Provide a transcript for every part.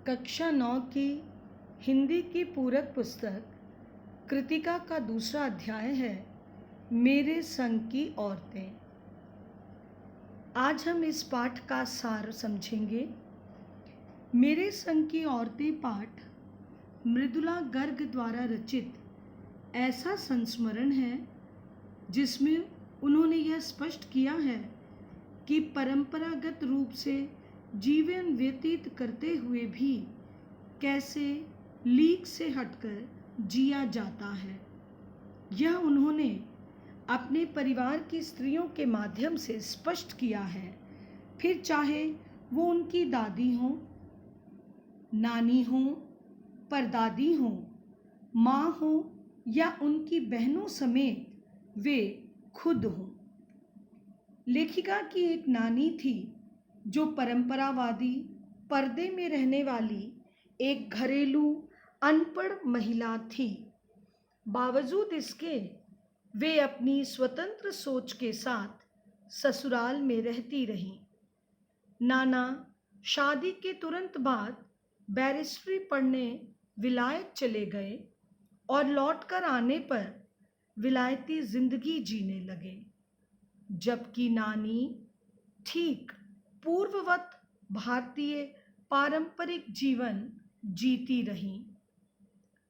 कक्षा 9 की हिंदी की पूरक पुस्तक कृतिका का दूसरा अध्याय है मेरे संग की औरतें। आज हम इस पाठ का सार समझेंगे। मेरे संग की औरतें पाठ मृदुला गर्ग द्वारा रचित ऐसा संस्मरण है जिसमें उन्होंने यह स्पष्ट किया है कि परंपरागत रूप से जीवन व्यतीत करते हुए भी कैसे लीक से हटकर जिया जाता है। यह उन्होंने अपने परिवार की स्त्रियों के माध्यम से स्पष्ट किया है, फिर चाहे वो उनकी दादी हों, नानी हों, परदादी हों, माँ हों या उनकी बहनों समेत वे खुद हों। लेखिका की एक नानी थी जो परंपरावादी पर्दे में रहने वाली एक घरेलू अनपढ़ महिला थी। बावजूद इसके वे अपनी स्वतंत्र सोच के साथ ससुराल में रहती रहीं। नाना शादी के तुरंत बाद बैरिस्ट्री पढ़ने विलायत चले गए और लौटकर आने पर विलायती जिंदगी जीने लगे, जबकि नानी ठीक पूर्ववत भारतीय पारंपरिक जीवन जीती रहीं।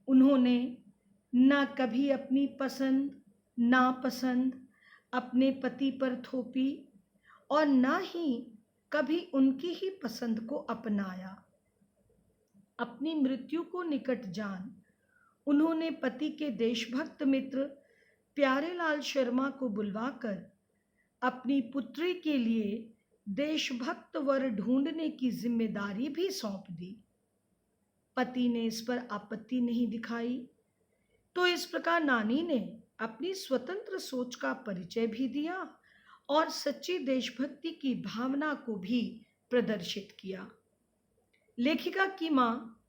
उन्होंने न कभी अपनी पसंद नापसंद अपने पति पर थोपी और न ही कभी उनकी ही पसंद को अपनाया। अपनी मृत्यु को निकट जान उन्होंने पति के देशभक्त मित्र प्यारेलाल शर्मा को बुलवाकर अपनी पुत्री के लिए देशभक्त वर ढूंढने की जिम्मेदारी भी सौंप दी। पति ने इस पर आपत्ति नहीं दिखाई, तो इस प्रकार नानी ने अपनी स्वतंत्र सोच का परिचय भी दिया और सच्ची देशभक्ति की भावना को भी प्रदर्शित किया। लेखिका की माँ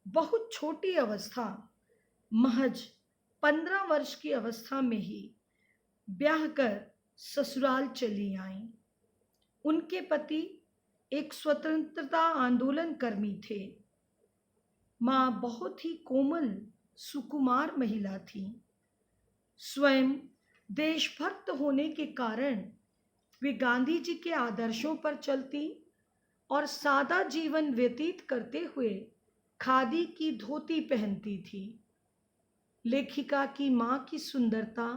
बहुत छोटी अवस्था, महज 15 वर्ष की अवस्था में ही ब्याह कर ससुराल चली आईं। उनके पति एक स्वतंत्रता आंदोलन कर्मी थे। माँ बहुत ही कोमल सुकुमार महिला थी। स्वयं देशभक्त होने के कारण वे गांधी जी के आदर्शों पर चलती और सादा जीवन व्यतीत करते हुए खादी की धोती पहनती थी। लेखिका की माँ की सुंदरता,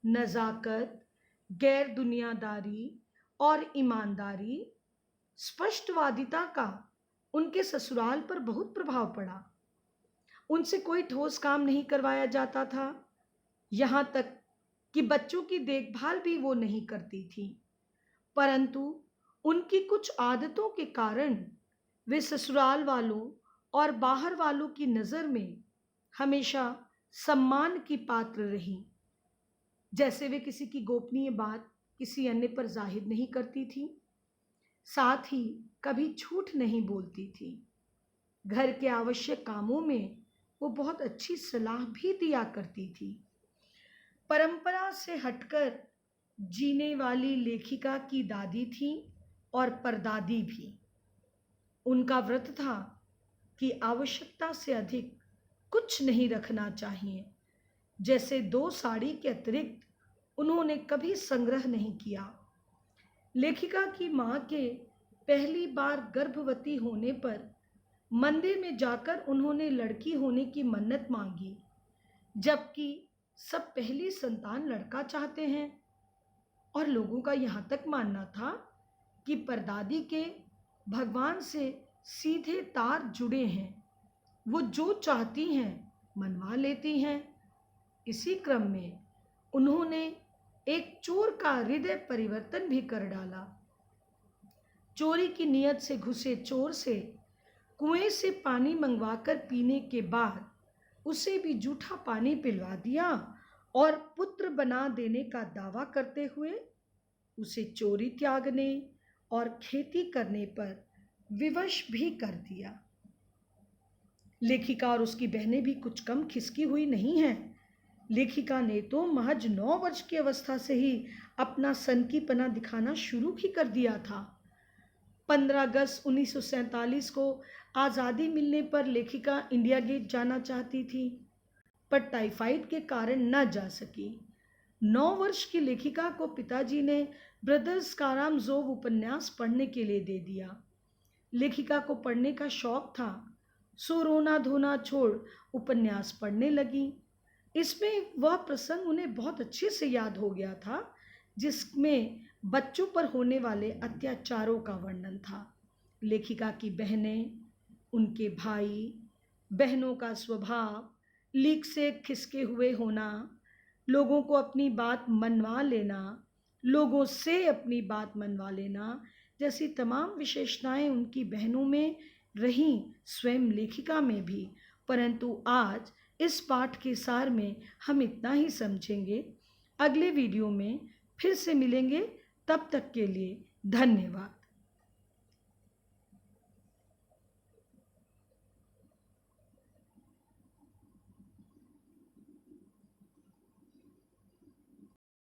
नज़ाकत, गैर दुनियादारी और ईमानदारी, स्पष्टवादिता का उनके ससुराल पर बहुत प्रभाव पड़ा। उनसे कोई ठोस काम नहीं करवाया जाता था, यहाँ तक कि बच्चों की देखभाल भी वो नहीं करती थी। परंतु उनकी कुछ आदतों के कारण वे ससुराल वालों और बाहर वालों की नज़र में हमेशा सम्मान की पात्र रहीं। जैसे वे किसी की गोपनीय बात किसी अन्य पर जाहिर नहीं करती थी, साथ ही कभी झूठ नहीं बोलती थी। घर के आवश्यक कामों में वो बहुत अच्छी सलाह भी दिया करती थी। परंपरा से हटकर जीने वाली लेखिका की दादी थी और परदादी भी। उनका व्रत था कि आवश्यकता से अधिक कुछ नहीं रखना चाहिए। जैसे 2 साड़ी के अतिरिक्त उन्होंने कभी संग्रह नहीं किया। लेखिका की माँ के पहली बार गर्भवती होने पर मंदिर में जाकर उन्होंने लड़की होने की मन्नत मांगी, जबकि सब पहली संतान लड़का चाहते हैं। और लोगों का यहाँ तक मानना था कि परदादी के भगवान से सीधे तार जुड़े हैं, वो जो चाहती हैं मनवा लेती हैं। इसी क्रम में उन्होंने एक चोर का हृदय परिवर्तन भी कर डाला। चोरी की नीयत से घुसे चोर से कुएं से पानी मंगवाकर पीने के बाद उसे भी जूठा पानी पिलवा दिया और पुत्र बना देने का दावा करते हुए उसे चोरी त्यागने और खेती करने पर विवश भी कर दिया। लेखिका और उसकी बहनें भी कुछ कम खिसकी हुई नहीं हैं। लेखिका ने तो महज 9 वर्ष की अवस्था से ही अपना सनकीपना दिखाना शुरू ही कर दिया था। 15 अगस्त 1947 को आज़ादी मिलने पर लेखिका इंडिया गेट जाना चाहती थी, पर टाइफाइड के कारण न जा सकी। 9 वर्ष की लेखिका को पिताजी ने ब्रदर्स कारामजोव उपन्यास पढ़ने के लिए दे दिया। लेखिका को पढ़ने का शौक था, सो रोना धोना छोड़ उपन्यास पढ़ने लगी। इसमें वह प्रसंग उन्हें बहुत अच्छे से याद हो गया था, जिसमें बच्चों पर होने वाले अत्याचारों का वर्णन था। लेखिका की बहनें, उनके भाई बहनों का स्वभाव, लीक से खिसके हुए होना, लोगों को अपनी बात मनवा लेना, लोगों से अपनी बात मनवा लेना जैसी तमाम विशेषताएं उनकी बहनों में रहीं, स्वयं लेखिका में भी। परंतु आज इस पाठ के सार में हम इतना ही समझेंगे। अगले वीडियो में फिर से मिलेंगे, तब तक के लिए धन्यवाद।